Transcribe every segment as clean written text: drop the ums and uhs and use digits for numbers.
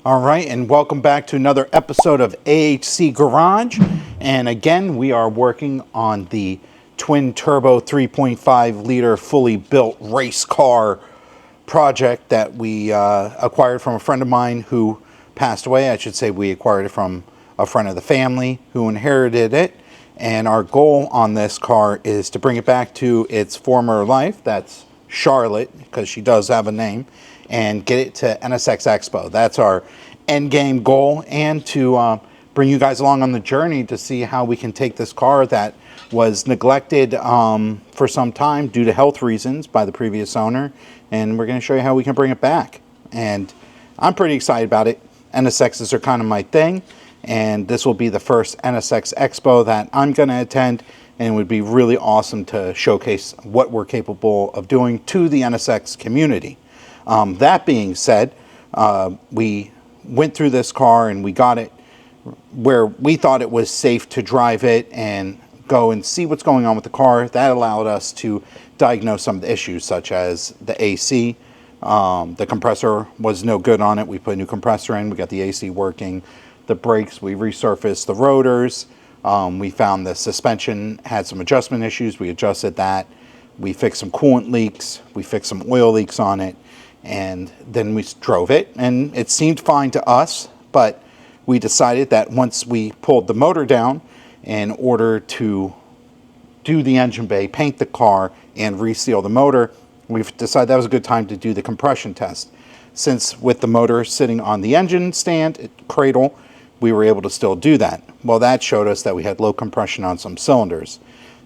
All right, and welcome back to another episode of AHC Garage. And again, we are working on the twin turbo 3.5 liter fully built race car project that we acquired from a friend of mine who passed away. I should say we acquired it from a friend of the family who inherited it. And our goal on this car is to bring it back to its former life. That's Charlotte, because she does have a name, and get it to NSX Expo. That's our end game goal, and to bring you guys along on the journey to see how we can take this car that was neglected for some time due to health reasons by the previous owner, and we're going to show you how we can bring it back. And I'm pretty excited about it. NSXs are kind of my thing, and this will be the first NSX Expo that I'm going to attend, and it would be really awesome to showcase what we're capable of doing to the NSX community. That being said, we went through this car and we got it where we thought it was safe to drive it and go and see what's going on with the car. That allowed us to diagnose some of the issues, such as the AC. The compressor was no good on it. We put a new compressor in. We got the AC working. The brakes, we resurfaced the rotors. We found the suspension had some adjustment issues. We adjusted that. We fixed some coolant leaks. We fixed some oil leaks on it. And then we drove it, and it seemed fine to us, but we decided that once we pulled the motor down in order to do the engine bay, paint the car, and reseal the motor, we've decided that was a good time to do the compression test. Since with the motor sitting on the engine stand, cradle, we were able to still do that. Well, that showed us that we had low compression on some cylinders.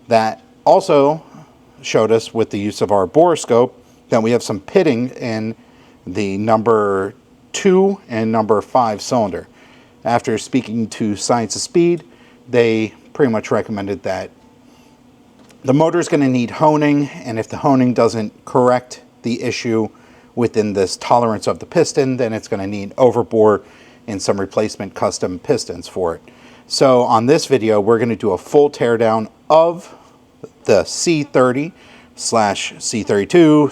That also showed us, with the use of our borescope, that we have some pitting in the number 2 and number 5 cylinder. After speaking to Science of Speed, they pretty much recommended that the motor is going to need honing, and if the honing doesn't correct the issue within this tolerance of the piston, then it's going to need overbore and some replacement custom pistons for it. So on this video, we're going to do a full teardown of the C30 C32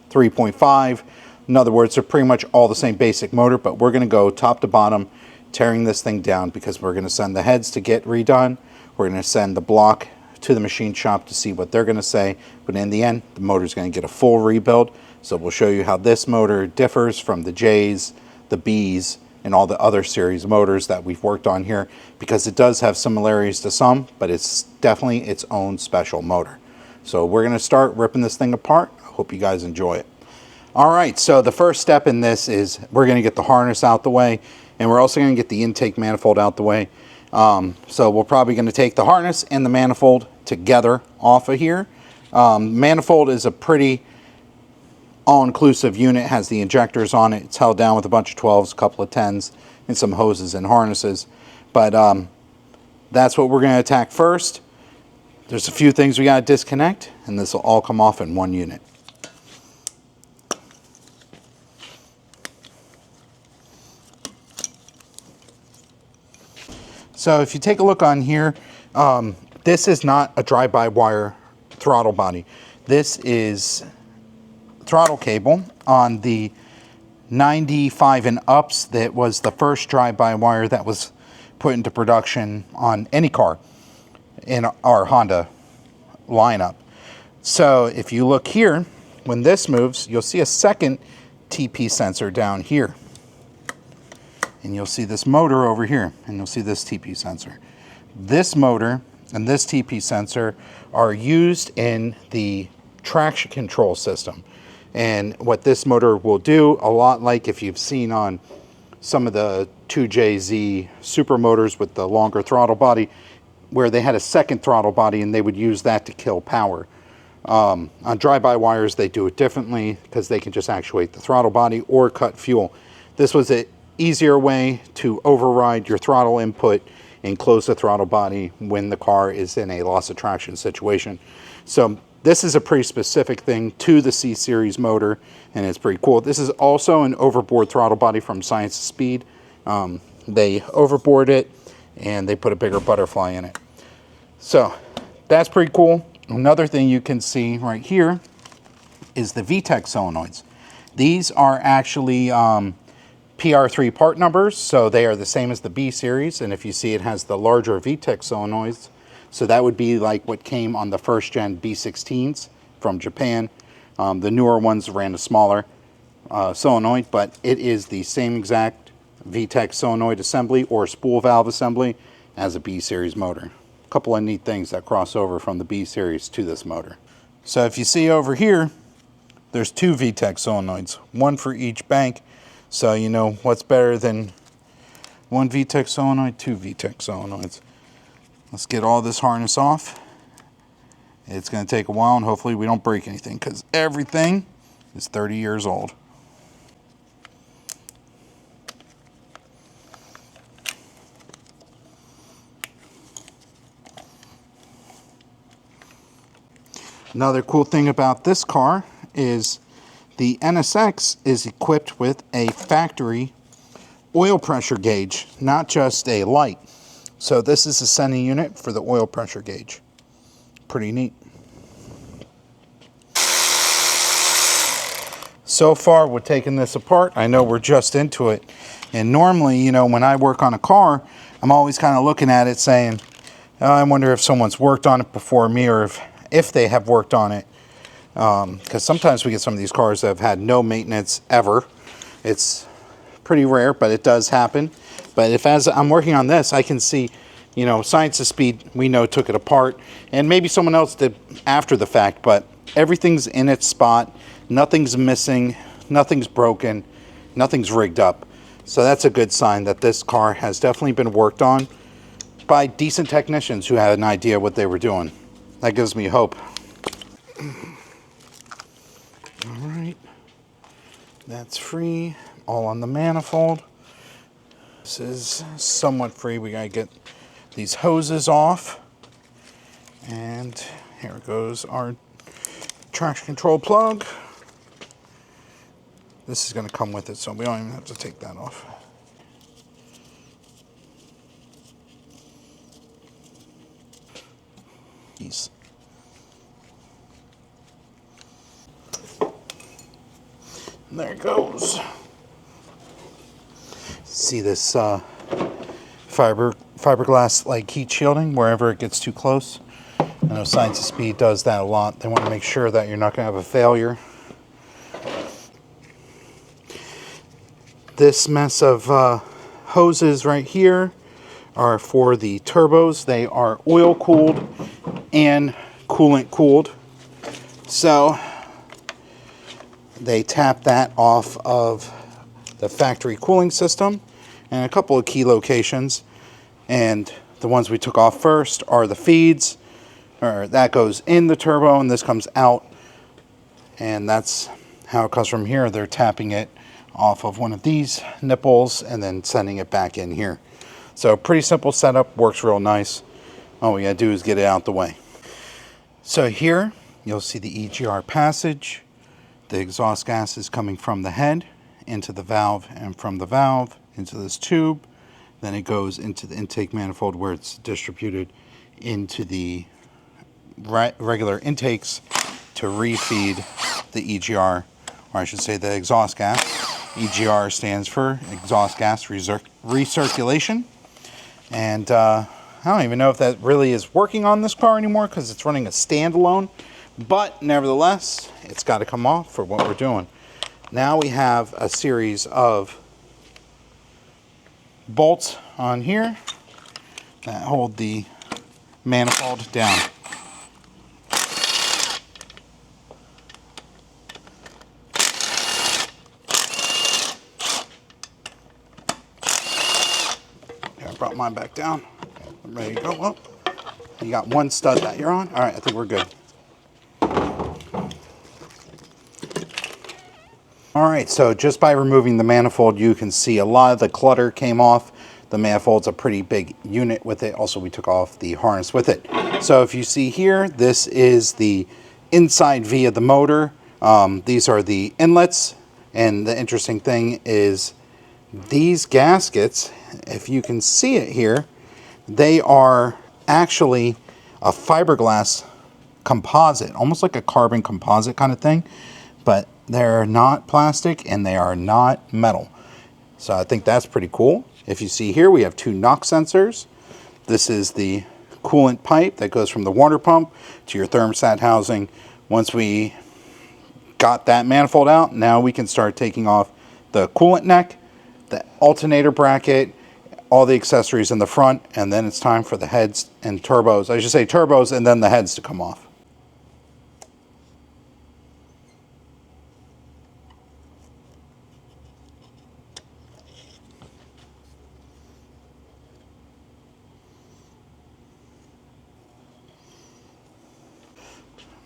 3.5. In other words, they're pretty much all the same basic motor, but we're going to go top to bottom, tearing this thing down, because we're going to send the heads to get redone. We're going to send the block to the machine shop to see what they're going to say. But in the end, the motor is going to get a full rebuild. So we'll show you how this motor differs from the J's, the B's, and all the other series motors that we've worked on here, because it does have similarities to some, but it's definitely its own special motor. So we're going to start ripping this thing apart. I hope you guys enjoy it. All right, so the first step in this is we're going to get the harness out the way, and we're also going to get the intake manifold out the way. So we're probably going to take the harness and the manifold together off of here. Manifold is a pretty all-inclusive unit. It has the injectors on it. It's held down with a bunch of 12s, a couple of 10s, and some hoses and harnesses. But that's what we're going to attack first. There's a few things we got to disconnect, and this will all come off in one unit. So if you take a look on here, this is not a drive-by-wire throttle body. This is throttle cable on the 95 and ups. That was the first drive-by-wire that was put into production on any car in our Honda lineup. So if you look here, when this moves, you'll see a second TP sensor down here. And you'll see this motor over here, and you'll see this TP sensor. This motor and this TP sensor are used in the traction control system. And what this motor will do, a lot like if you've seen on some of the 2JZ super motors with the longer throttle body, where they had a second throttle body and they would use that to kill power. On drive-by-wires, they do it differently because they can just actuate the throttle body or cut fuel. This was an easier way to override your throttle input and close the throttle body when the car is in a loss of traction situation. So this is a pretty specific thing to the C-Series motor, and it's pretty cool. This is also an overboard throttle body from Science of Speed. They overboard it, and they put a bigger butterfly in it. So that's pretty cool. Another thing you can see right here is the VTEC solenoids. These are actually PR3 part numbers, so they are the same as the B series, and if you see, it has the larger VTEC solenoids, so that would be like what came on the first gen B16s from Japan. The newer ones ran a smaller solenoid, but it is the same exact VTEC solenoid assembly or spool valve assembly as a B series motor. A couple of neat things that cross over from the B series to this motor. So if you see over here, there's two VTEC solenoids, one for each bank. So you know what's better than one VTEC solenoid, two VTEC solenoids. Let's get all this harness off. It's going to take a while, and hopefully we don't break anything, because everything is 30 years old. Another cool thing about this car is the NSX is equipped with a factory oil pressure gauge, not just a light. So this is a sending unit for the oil pressure gauge. Pretty neat. So far, we're taking this apart. I know we're just into it. And normally, you know, when I work on a car, I'm always kind of looking at it saying, oh, I wonder if someone's worked on it before me, or if they have worked on it. Because sometimes we get some of these cars that have had no maintenance ever. It's pretty rare, but it does happen. But if as I'm working on this, I can see, you know, Science of Speed, we know, took it apart. And maybe someone else did after the fact, but everything's in its spot. Nothing's missing, nothing's broken, nothing's rigged up. So that's a good sign that this car has definitely been worked on by decent technicians who had an idea what they were doing. That gives me hope. All right, that's free, all on the manifold. This is somewhat free. We gotta get these hoses off. And here goes our traction control plug. This is gonna come with it, so we don't even have to take that off. These. And there it goes. See this fiberglass like heat shielding wherever it gets too close. I know Science of Speed does that a lot. They want to make sure that you're not going to have a failure. This mess of hoses right here are for the turbos. They are oil cooled and coolant cooled. So they tap that off of the factory cooling system and a couple of key locations. And the ones we took off first are the feeds, or that goes in the turbo and this comes out. And that's how it comes from here. They're tapping it off of one of these nipples and then sending it back in here. So pretty simple setup, works real nice. All we gotta do is get it out the way. So here you'll see the EGR passage. The exhaust gas is coming from the head into the valve, and from the valve into this tube. Then it goes into the intake manifold where it's distributed into the regular intakes to refeed the EGR, or I should say the exhaust gas. EGR stands for exhaust gas recirculation. And I don't even know if that really is working on this car anymore because it's running a standalone. But nevertheless, it's got to come off for what we're doing. Now we have a series of bolts on here that hold the manifold down. I brought mine back down. I'm ready to go. Well, you got one stud that you're on. All right, I think we're good. All right, so just by removing the manifold, you can see a lot of the clutter came off. The manifold's a pretty big unit with it. Also, we took off the harness with it. So if you see here, this is the inside V of the motor. These are the inlets. And the interesting thing is these gaskets, if you can see it here, they are actually a fiberglass composite, almost like a carbon composite kind of thing, but they're not plastic and they are not metal. So I think that's pretty cool. If you see here, we have 2 knock sensors. This is the coolant pipe that goes from the water pump to your thermostat housing. Once we got that manifold out, now we can start taking off the coolant neck, the alternator bracket, all the accessories in the front, and then it's time for the heads and turbos. I should say turbos and then the heads to come off.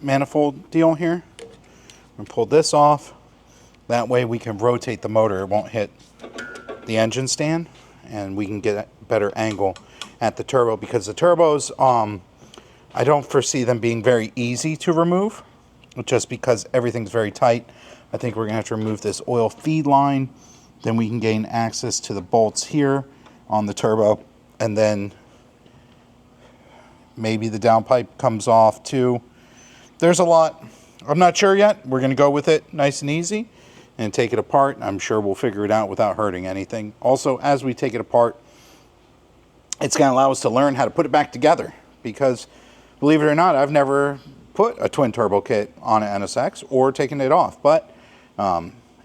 Manifold deal here. And pull this off. That way we can rotate the motor. It won't hit the engine stand, and we can get a better angle at the turbo, because the turbos, I don't foresee them being very easy to remove, just because everything's very tight. I think we're gonna have to remove this oil feed line. Then we can gain access to the bolts here on the turbo, and then maybe the downpipe comes off too. There's a lot. I'm not sure yet. We're going to go with it nice and easy and take it apart. I'm sure we'll figure it out without hurting anything. Also, as we take it apart, it's going to allow us to learn how to put it back together, because believe it or not, I've never put a twin turbo kit on an NSX or taken it off, but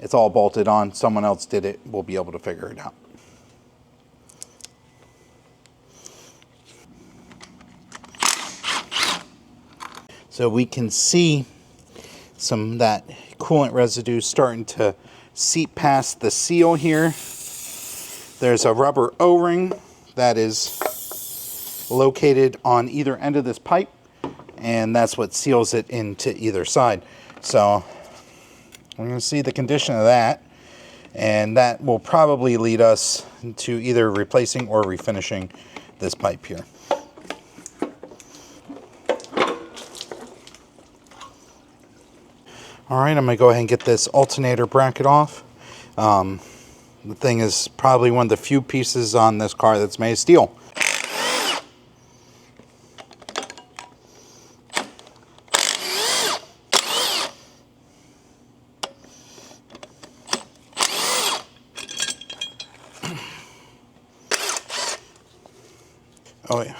it's all bolted on. Someone else did it. We'll be able to figure it out. So we can see some of that coolant residue starting to seep past the seal here. There's a rubber O-ring that is located on either end of this pipe, and that's what seals it into either side. So we're going to see the condition of that, and that will probably lead us to either replacing or refinishing this pipe here. All right, I'm going to go ahead and get this alternator bracket off. The thing is probably one of the few pieces on this car that's made of steel. Oh yeah.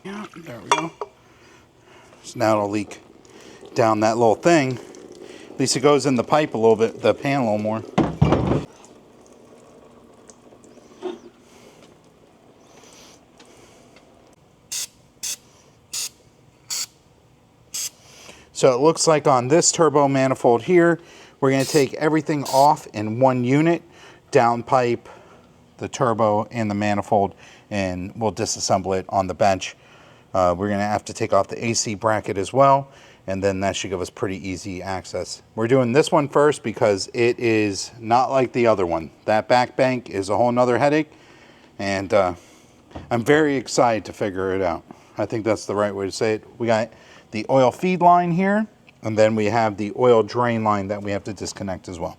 Yeah, there we go. So now it'll leak down that little thing. At least it goes in the pipe a little bit, the pan a little more. So it looks like on this turbo manifold here, we're going to take everything off in one unit, downpipe, the turbo, and the manifold, and we'll disassemble it on the bench. We're going to have to take off the AC bracket as well, and then that should give us pretty easy access. We're doing this one first because it is not like the other one. That back bank is a whole nother headache, and I'm very excited to figure it out. I think that's the right way to say it. We got the oil feed line here, and then we have the oil drain line that we have to disconnect as well.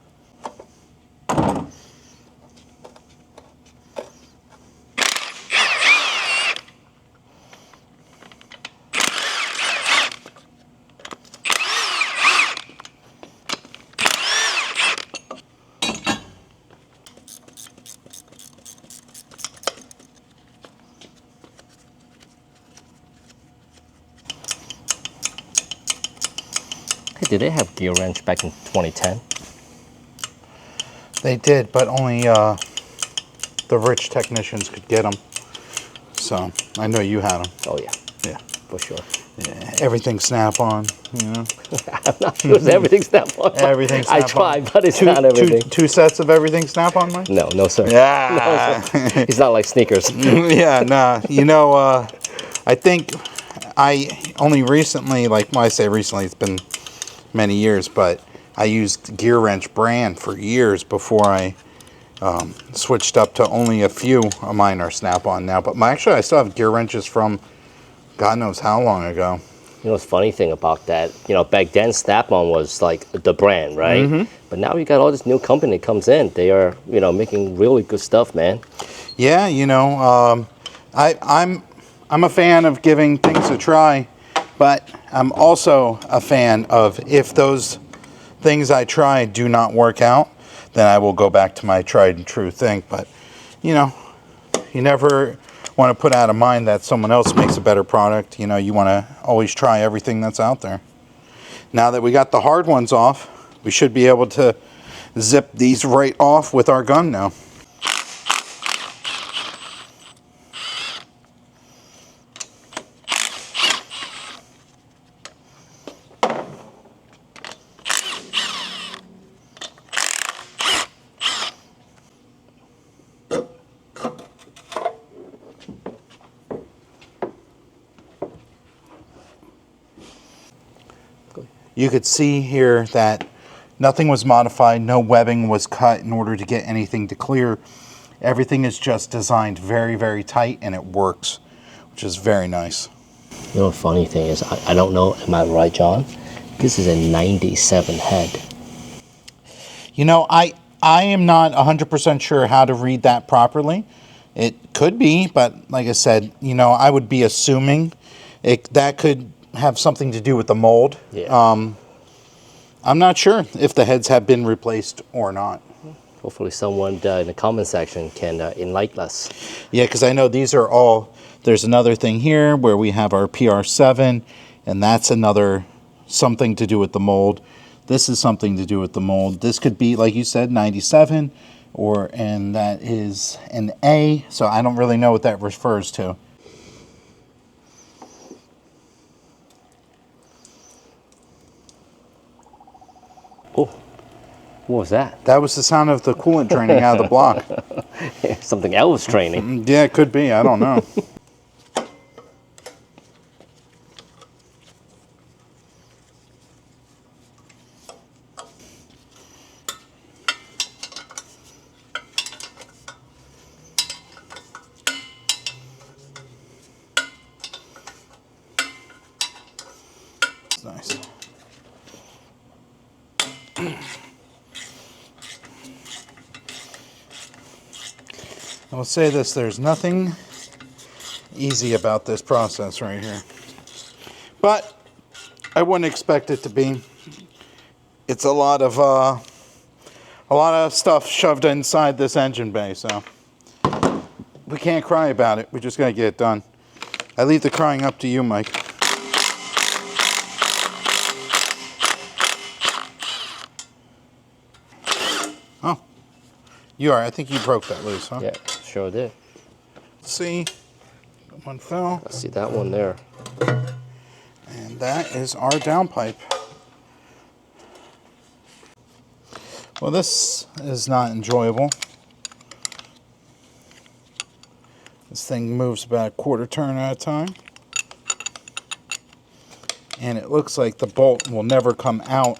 Hey, did they have gear wrench back in 2010? They did, but only the rich technicians could get them. So I know you had them. Oh yeah, Yeah, for sure. yeah. Everything snap-on, you know. I'm not sure it's everything snap-on. Everything snap-on. I tried, but it's not everything. Two sets of everything snap-on, Mike? No, no sir. Yeah. No, sir. It's not like sneakers. Yeah, nah. You know, I think I only recently, like when I say recently, it's been many years, but I used Gear Wrench brand for years before I switched up to only a few of mine are snap-on now. But actually I still have Gear Wrenches from God knows how long ago. You know, the funny thing about that, you know, back then snap-on was like the brand, right? Mm-hmm. But now you got all this new company that comes in. They are, you know, making really good stuff, man. Yeah, you know, I'm a fan of giving things a try. But I'm also a fan of, if those things I try do not work out, then I will go back to my tried and true thing. But, you know, you never want to put out of mind that someone else makes a better product. You know, you want to always try everything that's out there. Now that we got the hard ones off, we should be able to zip these right off with our gun now. You could see here that nothing was modified, no webbing was cut in order to get anything to clear. Everything is just designed very, very tight, and it works, which is very nice. You know, the funny thing is, I don't know, am I right, John? This is a 97 head. You know, I am not 100% sure how to read that properly. It could be, but like I said, you know, I would be assuming that could have something to do with the mold. Yeah. I'm not sure if the heads have been replaced or not. Hopefully someone in the comment section can enlighten us. Yeah, because I know these are all, there's another thing here where we have our PR7, and that's another something to do with the mold. This is something to do with the mold. This could be, like you said, 97, and that is an A, so I don't really know what that refers to. Oh, what was that? That was the sound of the coolant draining out of the block. Something else training. Yeah, it could be. I don't know. Nice. I will say this, there's nothing easy about this process right here. But I wouldn't expect it to be. It's a lot of stuff shoved inside this engine bay, so we can't cry about it. We just gotta get it done. I leave the crying up to you, Mike. Oh, you are. I think you broke that loose, huh? Yeah, sure did. Let's see, one fell. I see that one there. And that is our downpipe. Well, this is not enjoyable. This thing moves about a quarter turn at a time. And it looks like the bolt will never come out.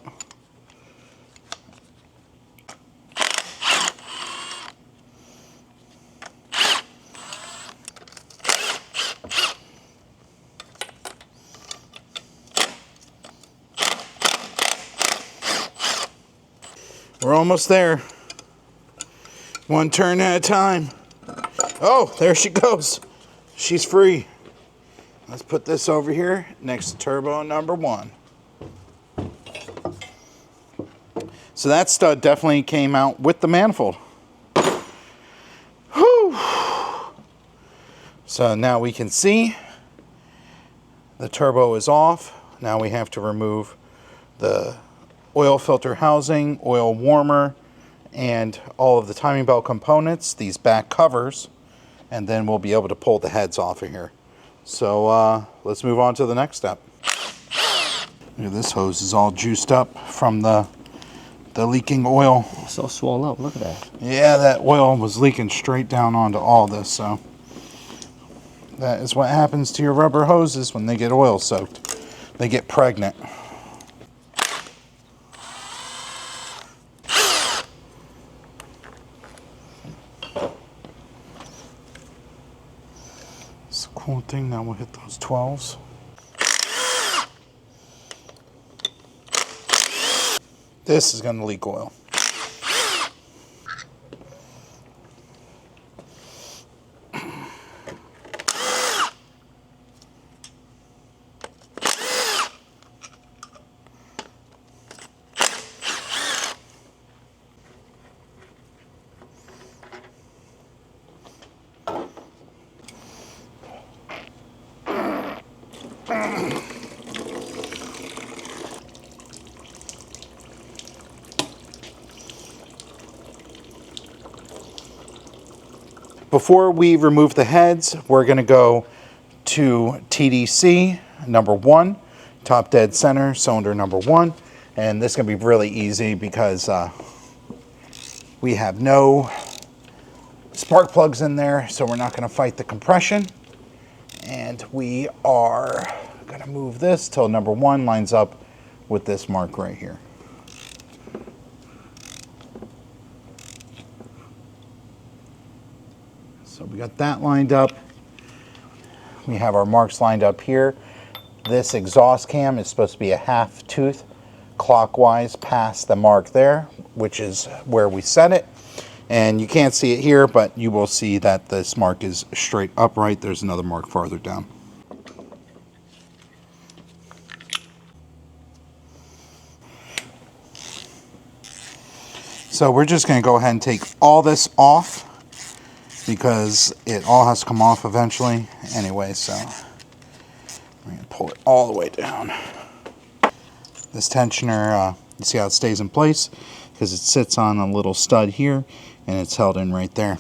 We're almost there. One turn at a time. Oh, there she goes. She's free. Let's put this over here next to turbo number 1. So that stud definitely came out with the manifold. Whew. So now we can see the turbo is off. Now we have to remove the oil filter housing, oil warmer, and all of the timing belt components, these back covers, and then we'll be able to pull the heads off of here. So let's move on to the next step. Look at this hose is all juiced up from the leaking oil. So swollen up, look at that. Yeah, that oil was leaking straight down onto all this, so that is what happens to your rubber hoses when they get oil soaked. They get pregnant. It's a cool thing. Now we'll hit those 12s. This is going to leak oil. before we remove the heads, we're going to go to TDC number 1, top dead center, cylinder number 1. And this is going to be really easy because we have no spark plugs in there, so we're not going to fight the compression. And we are going to move this till number 1 lines up with this mark right here. So we got that lined up. We have our marks lined up here. This exhaust cam is supposed to be a half tooth clockwise past the mark there, which is where we set it. And you can't see it here, but you will see that this mark is straight upright. There's another mark farther down. So we're just going to go ahead and take all this off, because it all has to come off eventually anyway, so we're going to pull it all the way down. This tensioner, you see how it stays in place? Because it sits on a little stud here, and it's held in right there.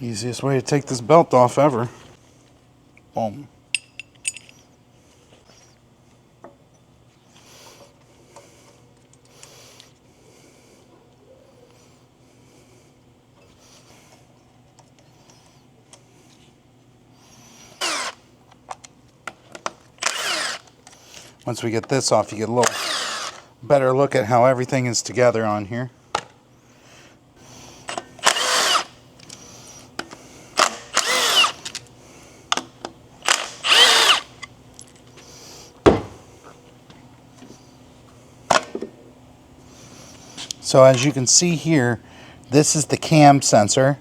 Easiest way to take this belt off ever. Boom. Once we get this off, you get a little better look at how everything is together on here. So as you can see here, this is the cam sensor,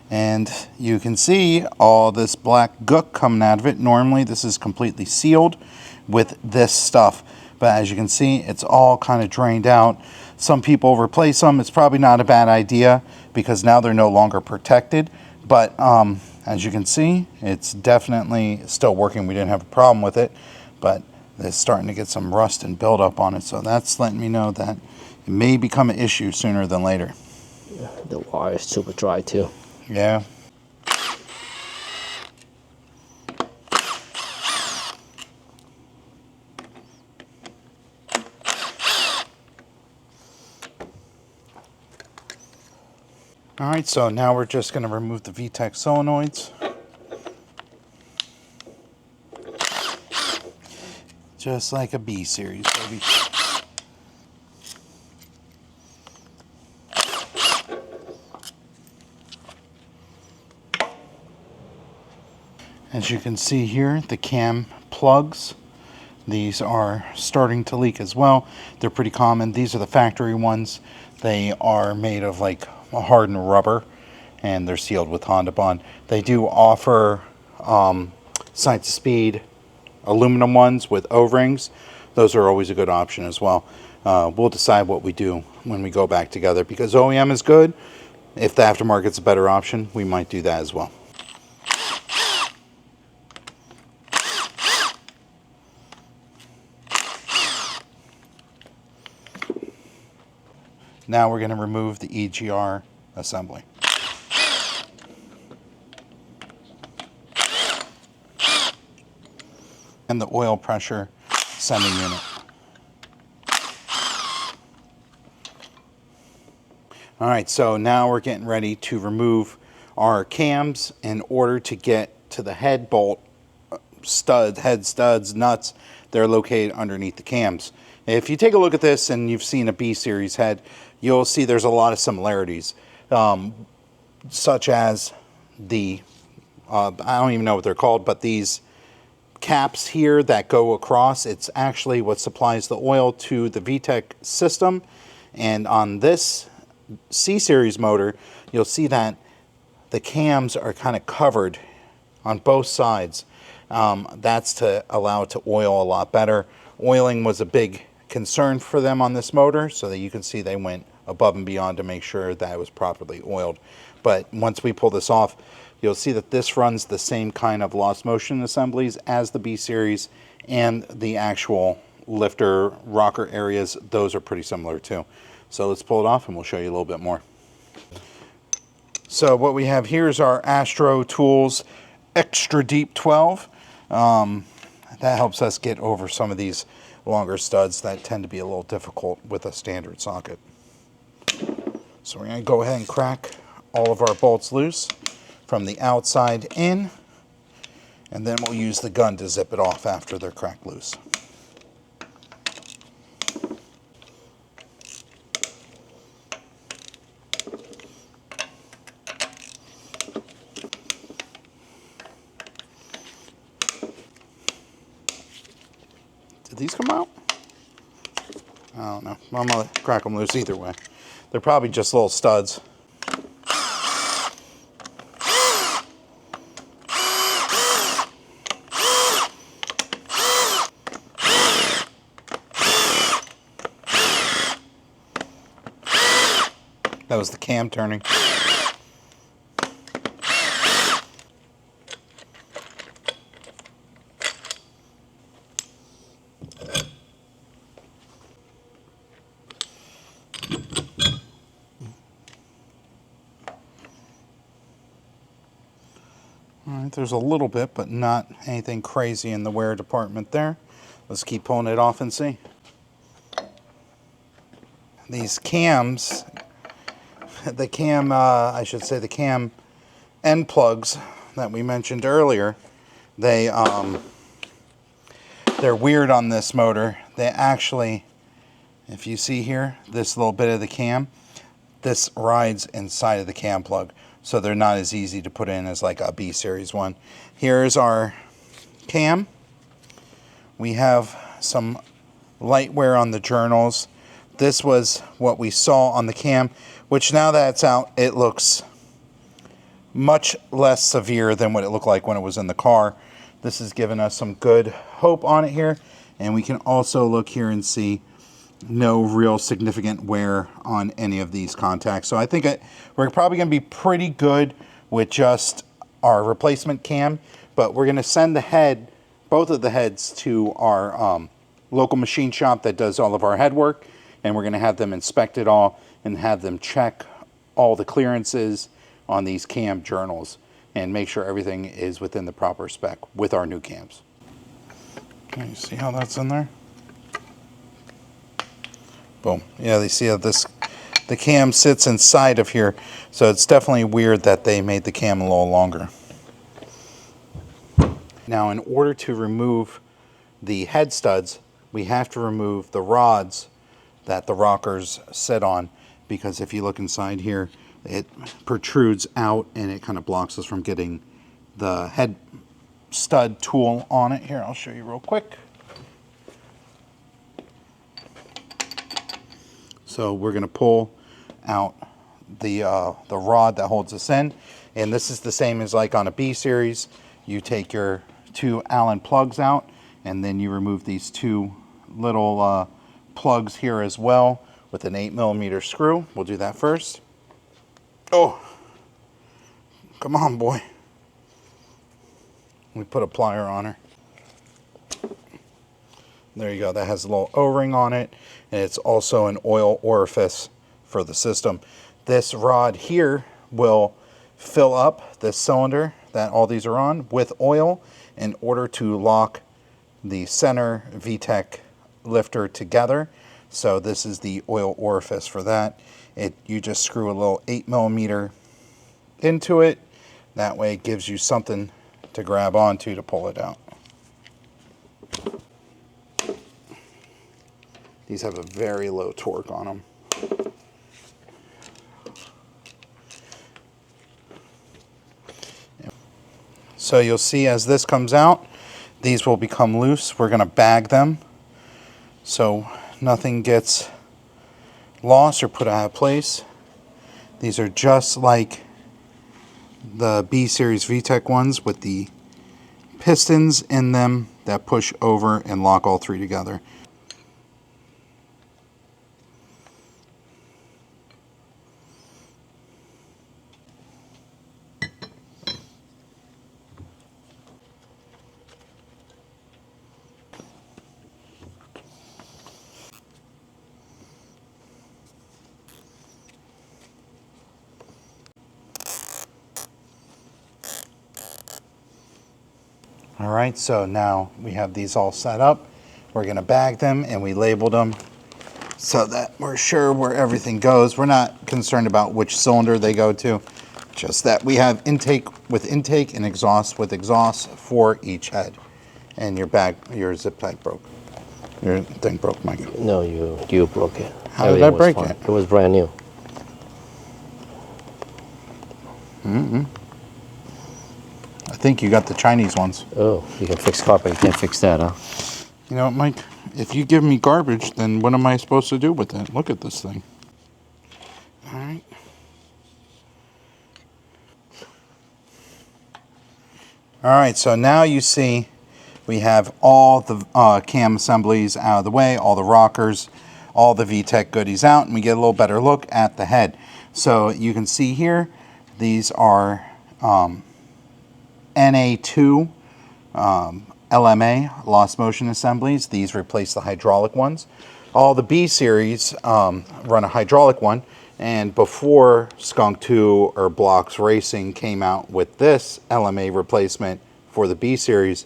and you can see all this black gook coming out of it. Normally this is completely sealed with this stuff, but as you can see, it's all kind of drained out. Some people replace them. It's probably not a bad idea because now they're no longer protected, but as you can see, it's definitely still working. We didn't have a problem with it, but it's starting to get some rust and buildup on it, so that's letting me know that it may become an issue sooner than later. The wire is super dry too. Yeah. Alright, so now we're just going to remove the VTEC solenoids. Just like a B series, baby. As you can see here, the cam plugs, these are starting to leak as well. They're pretty common. These are the factory ones. They are made of like a hardened rubber, and they're sealed with Honda Bond. They do offer Science of Speed aluminum ones with O-rings. Those are always a good option as well. We'll decide what we do when we go back together, because OEM is good. If the aftermarket's a better option, we might do that as well. Now we're going to remove the EGR assembly. And the oil pressure sending unit. Alright, so now we're getting ready to remove our cams in order to get to the head bolt studs, head studs, nuts. They're located underneath the cams. If you take a look at this and you've seen a B series head, you'll see there's a lot of similarities, such as the, I don't even know what they're called, but these caps here that go across, it's actually what supplies the oil to the VTEC system. And on this C-Series motor, you'll see that the cams are kind of covered on both sides. That's to allow it to oil a lot better. Oiling was a big concern for them on this motor, so that you can see they went above and beyond to make sure that it was properly oiled. But once we pull this off, you'll see that this runs the same kind of lost motion assemblies as the B series, and the actual lifter rocker areas, those are pretty similar too. So let's pull it off and we'll show you a little bit more. So what we have here is our Astro Tools Extra Deep 12. That helps us get over some of these longer studs that tend to be a little difficult with a standard socket. So we're going to go ahead and crack all of our bolts loose from the outside in, and then we'll use the gun to zip it off after they're cracked loose. Did these come out? I don't know. I'm going to crack them loose either way. They're probably just little studs. That was the cam turning. Alright, there's a little bit, but not anything crazy in the wear department there. Let's keep pulling it off and see. These cams, the cam end plugs that we mentioned earlier, they're weird on this motor. They actually, if you see here, this little bit of the cam, this rides inside of the cam plug. So they're not as easy to put in as like a B series one. Here's our cam. We have some light wear on the journals. This was what we saw on the cam, which now that it's out, it looks much less severe than what it looked like when it was in the car. This has given us some good hope on it here. And we can also look here and see no real significant wear on any of these contacts. So I think we're probably going to be pretty good with just our replacement cam, but we're going to send the head, both of the heads, to our local machine shop that does all of our head work, and we're going to have them inspect it all and have them check all the clearances on these cam journals and make sure everything is within the proper spec with our new cams. Okay, you see how that's in there? Boom. Yeah, they see how the cam sits inside of here, so it's definitely weird that they made the cam a little longer. Now, in order to remove the head studs, we have to remove the rods that the rockers sit on, because if you look inside here, it protrudes out and it kind of blocks us from getting the head stud tool on it. Here, I'll show you real quick. So we're going to pull out the rod that holds us in, and this is the same as like on a B series. You take your two Allen plugs out, and then you remove these two little plugs here as well with an 8mm screw. We'll do that first. Oh, come on, boy. We put a plier on her. There you go. That has a little O-ring on it, and it's also an oil orifice for the system. This rod here will fill up this cylinder that all these are on with oil in order to lock the center VTEC lifter together. So this is the oil orifice for that. You just screw a little 8mm into it. That way it gives you something to grab onto to pull it out. These have a very low torque on them. So you'll see as this comes out, these will become loose. We're going to bag them so nothing gets lost or put out of place. These are just like the B series VTEC ones with the pistons in them that push over and lock all three together. All right, so now we have these all set up. We're gonna bag them and we labeled them so that we're sure where everything goes. We're not concerned about which cylinder they go to, just that we have intake with intake and exhaust with exhaust for each head. And your zip tie broke. Your thing broke, Mike. No, you broke it. How did I break it? It was brand new. I think you got the Chinese ones. Oh, you can fix carpet, you can't fix that, huh? You know what, Mike? If you give me garbage, then what am I supposed to do with it? Look at this thing. All right. All right, so now you see we have all the cam assemblies out of the way, all the rockers, all the VTEC goodies out, and we get a little better look at the head. So you can see here, these are NA2 LMA, lost motion assemblies. These replace the hydraulic ones. All the B series run a hydraulic one, and before Skunk 2 or Blocks Racing came out with this LMA replacement for the B series,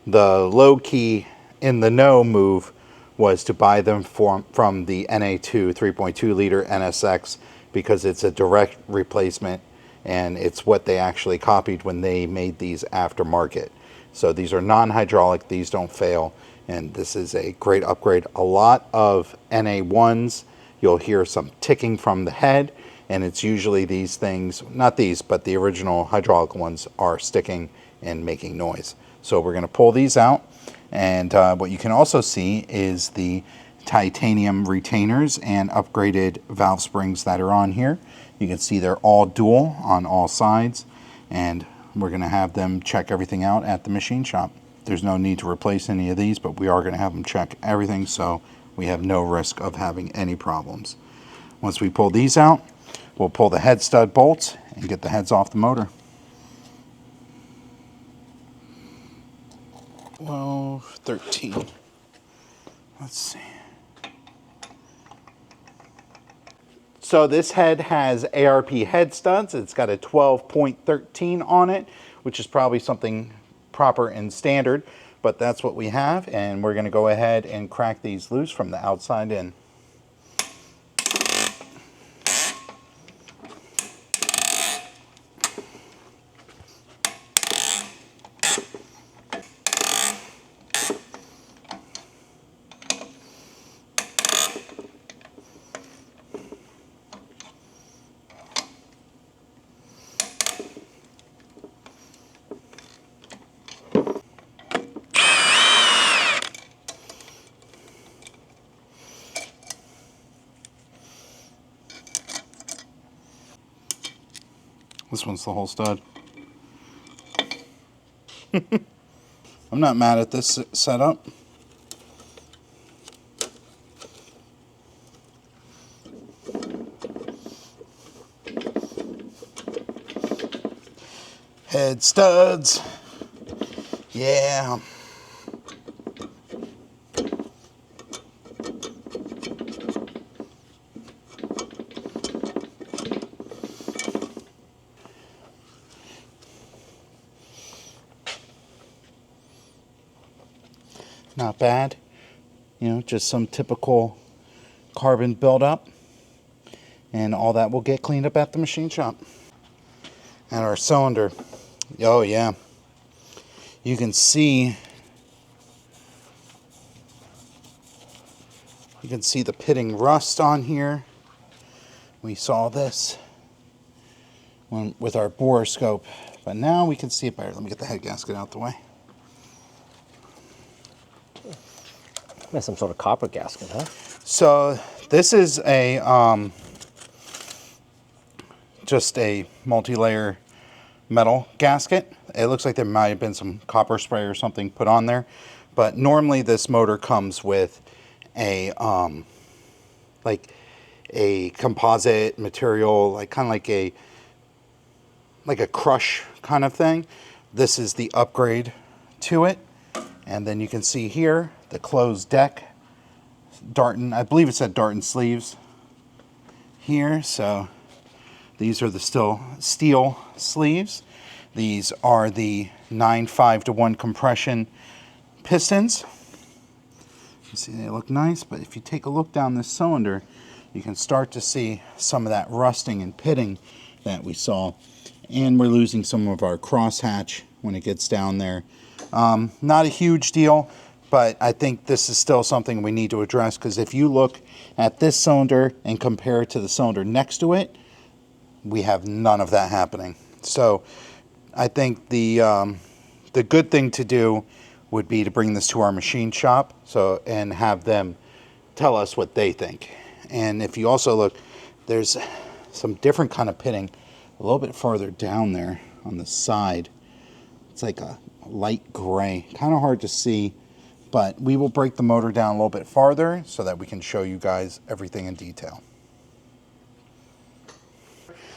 the low key in the know move was to buy them from the NA2 3.2 liter NSX because it's a direct replacement and it's what they actually copied when they made these aftermarket. So these are non-hydraulic, these don't fail, and this is a great upgrade. A lot of NA1s, you'll hear some ticking from the head, and it's usually these things, not these, but the original hydraulic ones are sticking and making noise. So we're going to pull these out, and what you can also see is the titanium retainers and upgraded valve springs that are on here. You can see they're all dual on all sides, and we're going to have them check everything out at the machine shop. There's no need to replace any of these, but we are going to have them check everything so we have no risk of having any problems. Once we pull these out, we'll pull the head stud bolts and get the heads off the motor. 12, 13. Let's see. So this head has ARP head studs. It's got a 12.13 on it, which is probably something proper and standard, but that's what we have, and we're going to go ahead and crack these loose from the outside in. This one's the whole stud. I'm not mad at this setup. Head studs. Yeah. Not bad. You know, just some typical carbon buildup. And all that will get cleaned up at the machine shop. And our cylinder. Oh yeah. You can see the pitting rust on here. We saw this with our borescope, but now we can see it better. Let me get the head gasket out the way. That's some sort of copper gasket, huh? So this is a just a multi-layer metal gasket. It looks like there might have been some copper spray or something put on there, but normally this motor comes with a like a composite material, like kind of like a crush kind of thing. This is the upgrade to it, and then you can see here the closed deck Darton, I believe it said Darton sleeves here. So these are the steel sleeves. These are the 9.5-to-1 compression pistons. You see they look nice, but if you take a look down this cylinder, you can start to see some of that rusting and pitting that we saw. And we're losing some of our crosshatch when it gets down there. Not a huge deal, but I think this is still something we need to address, because if you look at this cylinder and compare it to the cylinder next to it, we have none of that happening. So I think the good thing to do would be to bring this to our machine shop and have them tell us what they think. And if you also look, there's some different kind of pitting a little bit farther down there on the side. It's like a light gray, kind of hard to see, but we will break the motor down a little bit farther so that we can show you guys everything in detail.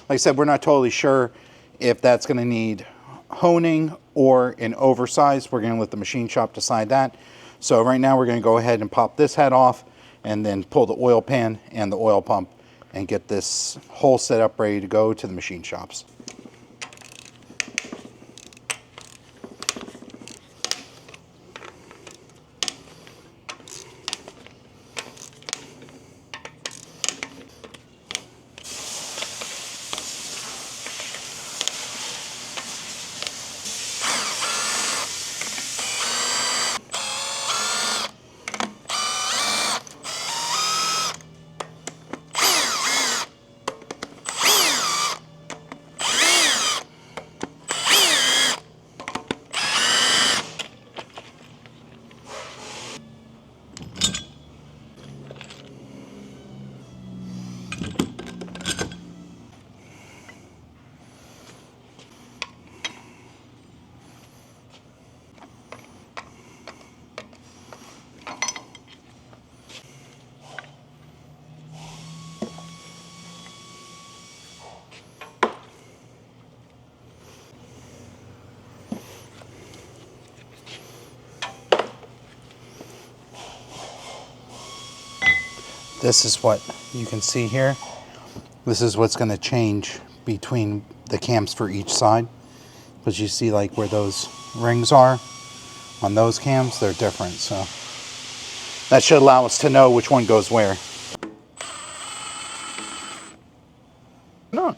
Like I said, we're not totally sure if that's going to need honing or an oversize. We're going to let the machine shop decide that. So right now we're going to go ahead and pop this head off and then pull the oil pan and the oil pump and get this whole setup ready to go to the machine shops. This is what you can see here. This is what's going to change between the cams for each side. Because you see like where those rings are on those cams, they're different. So that should allow us to know which one goes where. No.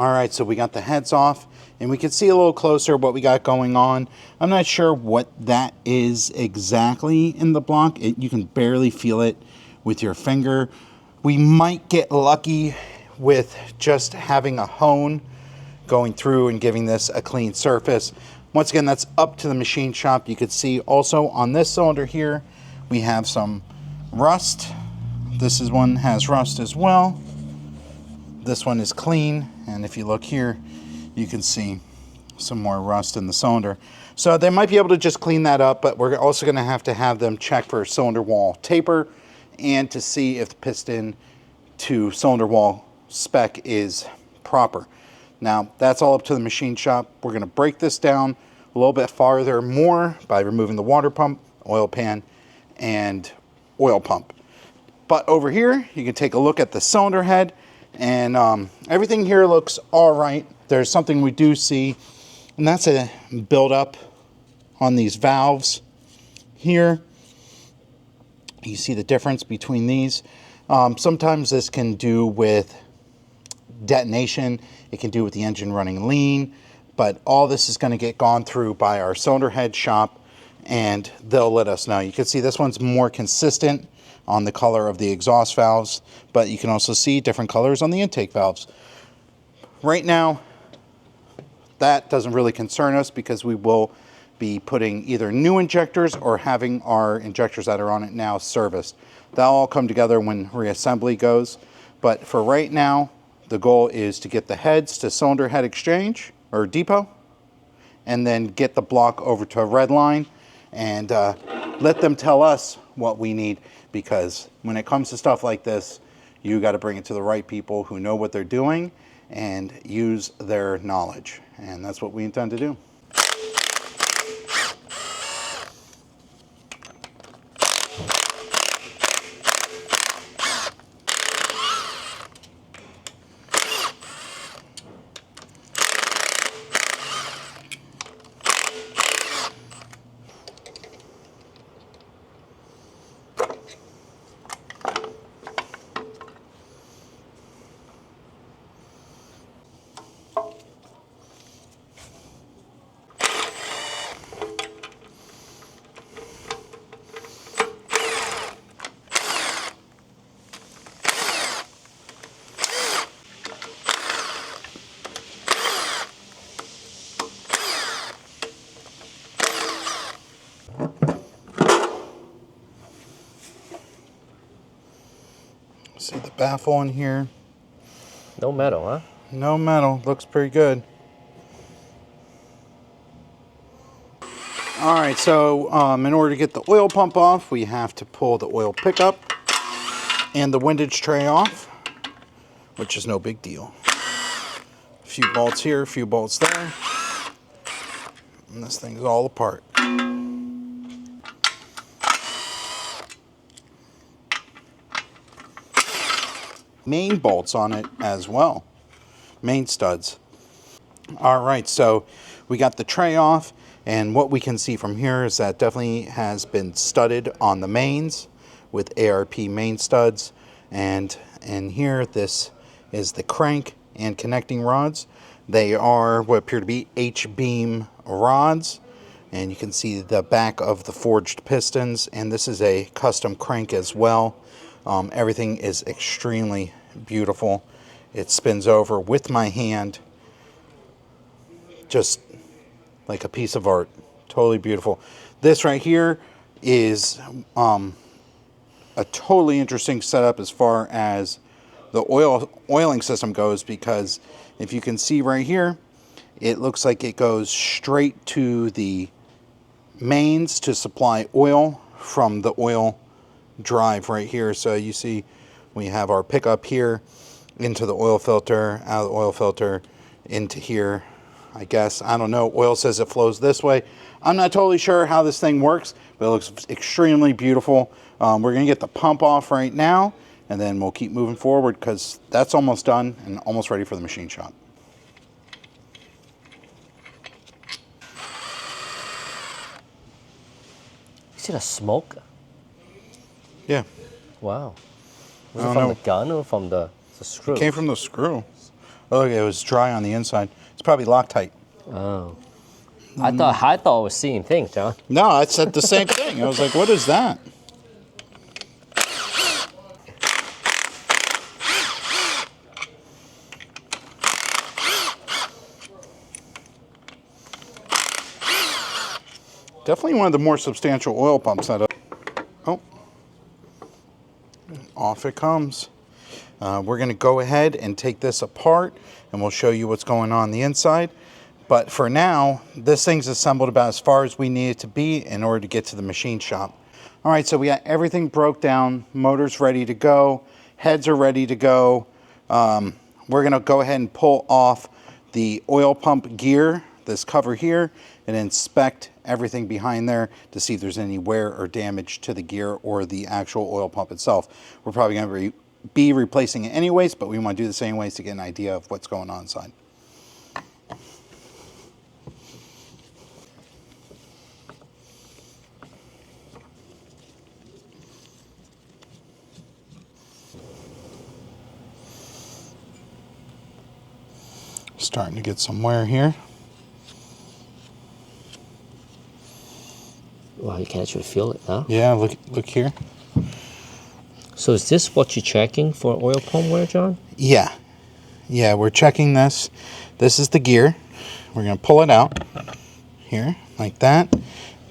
All right, so we got the heads off and we can see a little closer what we got going on. I'm not sure what that is exactly in the block. You can barely feel it with your finger. We might get lucky with just having a hone going through and giving this a clean surface. Once again, that's up to the machine shop. You can see also on this cylinder here, we have some rust. This is one has rust as well. This one is clean, and if you look here, you can see some more rust in the cylinder. So they might be able to just clean that up, but we're also going to have them check for cylinder wall taper and to see if the piston to cylinder wall spec is proper. Now, that's all up to the machine shop. We're going to break this down a little bit farther more by removing the water pump, oil pan, and oil pump. But over here, you can take a look at the cylinder head, and everything here looks all right. There's something we do see, and that's a buildup on these valves here. You see the difference between these. Sometimes this can do with detonation. It can do with the engine running lean, but all this is going to get gone through by our cylinder head shop, and they'll let us know. You can see this one's more consistent on the color of the exhaust valves, but you can also see different colors on the intake valves. Right now, that doesn't really concern us because we will be putting either new injectors or having our injectors that are on it now serviced. That'll all come together when reassembly goes, but for right now, the goal is to get the heads to cylinder head exchange or depot, and then get the block over to a red line, and let them tell us what we need, because when it comes to stuff like this, you got to bring it to the right people who know what they're doing and use their knowledge, and that's what we intend to do. See the baffle in here. No metal, huh? No metal. Looks pretty good. All right, so in order to get the oil pump off, we have to pull the oil pickup and the windage tray off, which is no big deal. A few bolts here, a few bolts there, and this thing's all apart. Main bolts on it as well, main studs. All right, so we got the tray off, and what we can see from here is that definitely has been studded on the mains with ARP main studs, and in here this is the crank and connecting rods. They are what appear to be H-beam rods, and you can see the back of the forged pistons, and this is a custom crank as well. Everything is extremely beautiful. It spins over with my hand, just like a piece of art. Totally beautiful. This right here is a totally interesting setup as far as the oiling system goes, because if you can see right here, it looks like it goes straight to the mains to supply oil from the oil drive right here. So you see we have our pickup here into the oil filter, out of the oil filter into here. I guess, I don't know, oil says it flows this way. I'm not totally sure how this thing works, but it looks extremely beautiful. We're going to get the pump off right now, and then we'll keep moving forward because that's almost done and almost ready for the machine shop. You see the smoke? Yeah. Wow. Was it from the gun or from the screw? It came from the screw. Oh, look, it was dry on the inside. It's probably Loctite. Oh. I thought I was seeing things, John. No, I said the same thing. I was like, what is that? Definitely one of the more substantial oil pumps that. Oh, off it comes. We're going to go ahead and take this apart, and we'll show you what's going on the inside. But for now, this thing's assembled about as far as we need it to be in order to get to the machine shop. All right, so we got everything broke down, motor's ready to go. Heads are ready to go. We're going to go ahead and pull off the oil pump gear, this cover here, and inspect everything behind there to see if there's any wear or damage to the gear or the actual oil pump itself. We're probably going to be replacing it anyways, but we want to do this anyways to get an idea of what's going on inside. Starting to get some wear here. Wow, you can actually feel it now. Yeah, look here. So is this what you're checking for oil pump wear, John? Yeah, we're checking this. This is the gear. We're going to pull it out here like that.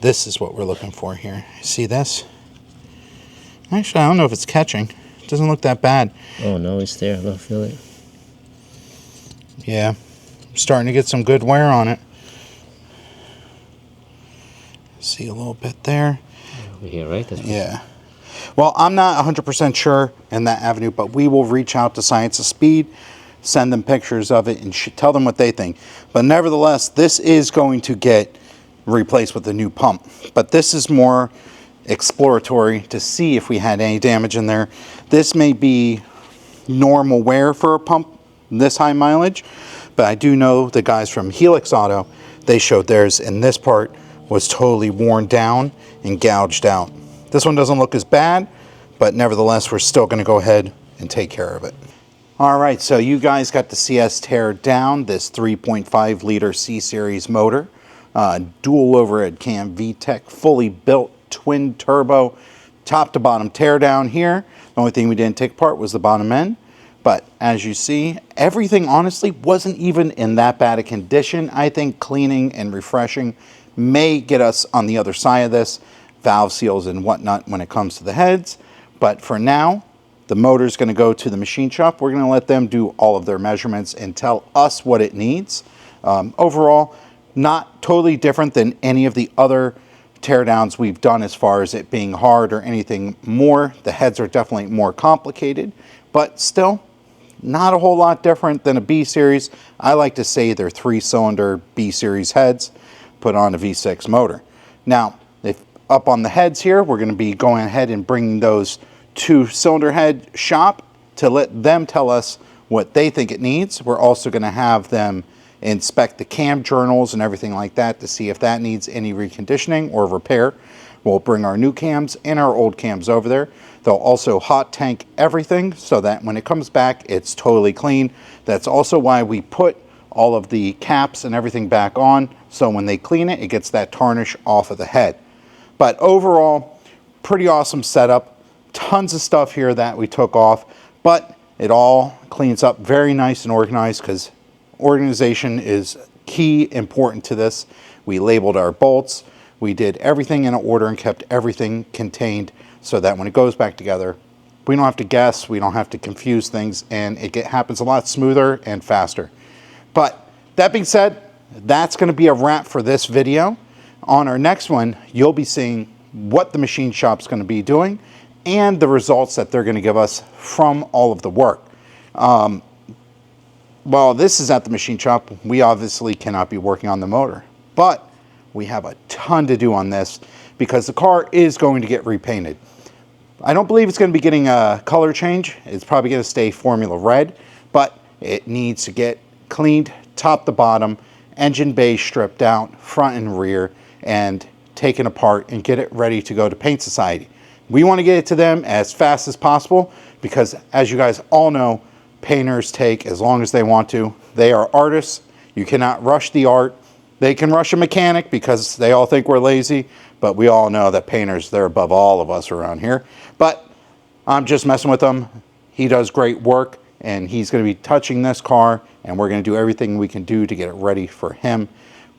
This is what we're looking for here. See this? Actually, I don't know if it's catching. It doesn't look that bad. Oh no, it's there. I don't feel it. Yeah, I'm starting to get some good wear on it. See a little bit there. Over here, right? Yeah. Well, I'm not 100% sure in that avenue, but we will reach out to Science of Speed, send them pictures of it, and tell them what they think. But nevertheless, this is going to get replaced with a new pump. But this is more exploratory to see if we had any damage in there. This may be normal wear for a pump this high mileage, but I do know the guys from Helix Auto, they showed theirs, and this part was totally worn down and gouged out. This one doesn't look as bad, but nevertheless, we're still going to go ahead and take care of it. All right, so you guys got to see us tear down this 3.5 liter C-Series motor, dual overhead cam VTEC, fully built twin turbo, top to bottom tear down here. The only thing we didn't take apart was the bottom end. But as you see, everything honestly wasn't even in that bad a condition. I think cleaning and refreshing may get us on the other side of this, valve seals and whatnot when it comes to the heads. But for now, the motor's going to go to the machine shop. We're going to let them do all of their measurements and tell us what it needs. Overall, not totally different than any of the other teardowns we've done as far as it being hard or anything more. The heads are definitely more complicated, but still not a whole lot different than a B-Series. I like to say they're 3-cylinder B-Series heads put on a V6 motor. Now, if up on the heads here, we're going to be going ahead and bringing those 2-cylinder head shop to let them tell us what they think it needs. We're also going to have them inspect the cam journals and everything like that to see if that needs any reconditioning or repair. We'll bring our new cams and our old cams over there. They'll also hot tank everything so that when it comes back, it's totally clean. That's also why we put all of the caps and everything back on, so when they clean it, it gets that tarnish off of the head. But overall, pretty awesome setup. Tons of stuff here that we took off, but it all cleans up very nice and organized, because organization is key important to this. We labeled our bolts. We did everything in order and kept everything contained so that when it goes back together, we don't have to guess, we don't have to confuse things, and it happens a lot smoother and faster. But that being said, that's going to be a wrap for this video. On our next one, you'll be seeing what the machine shop's going to be doing and the results that they're going to give us from all of the work. While this is at the machine shop, we obviously cannot be working on the motor, but we have a ton to do on this because the car is going to get repainted. I don't believe it's going to be getting a color change. It's probably going to stay Formula Red, but it needs to get cleaned top to bottom, engine bay stripped out, front and rear, and taken apart and get it ready to go to Paint Society. We want to get it to them as fast as possible because, as you guys all know, painters take as long as they want to. They are artists. You cannot rush the art. They can rush a mechanic because they all think we're lazy, but we all know that painters, they're above all of us around here. But I'm just messing with him. He does great work, and he's going to be touching this car, and we're going to do everything we can do to get it ready for him.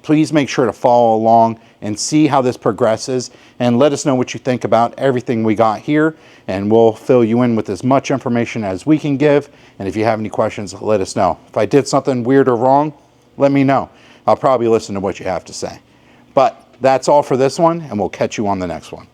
Please make sure to follow along and see how this progresses, and let us know what you think about everything we got here, and we'll fill you in with as much information as we can give. And if you have any questions, let us know. If I did something weird or wrong, let me know. I'll probably listen to what you have to say. But that's all for this one, and we'll catch you on the next one.